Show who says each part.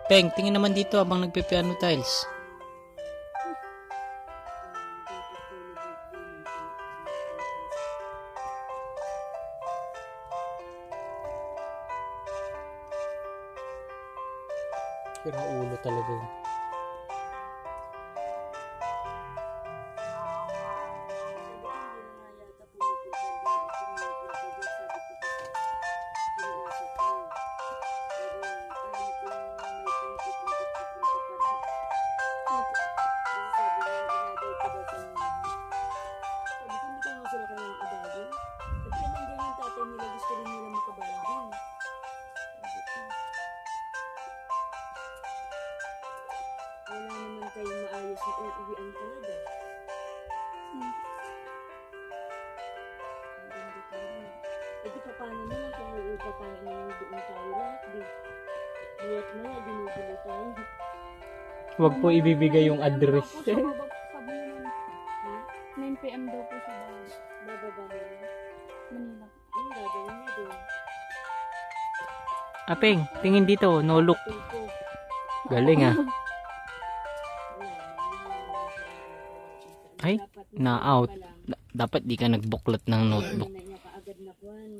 Speaker 1: Peng, tingin naman dito abang nagpe-piano tiles. Kira ulo talaga yun.
Speaker 2: Wala naman kayong maayos na uuwian talaga. E di pa paano naman kung uupapain naman doon tayo lahat, di? Buwat na yan, dinugulo tayo.
Speaker 1: Huwag po ibibigay yung address.
Speaker 3: Sabi naman, 9 PM daw po siya
Speaker 2: Bababa na yun.
Speaker 3: Manila.
Speaker 2: Anong gagawin niya doon?
Speaker 1: Peng, tingin dito, no look.
Speaker 2: Tulpo.
Speaker 1: Galing ah. Ay,
Speaker 2: Dapat
Speaker 1: na-out.
Speaker 2: pa lang.
Speaker 1: Dapat di ka nagbuklat ng notebook.
Speaker 2: Hindi na niya kaagad na kuwan.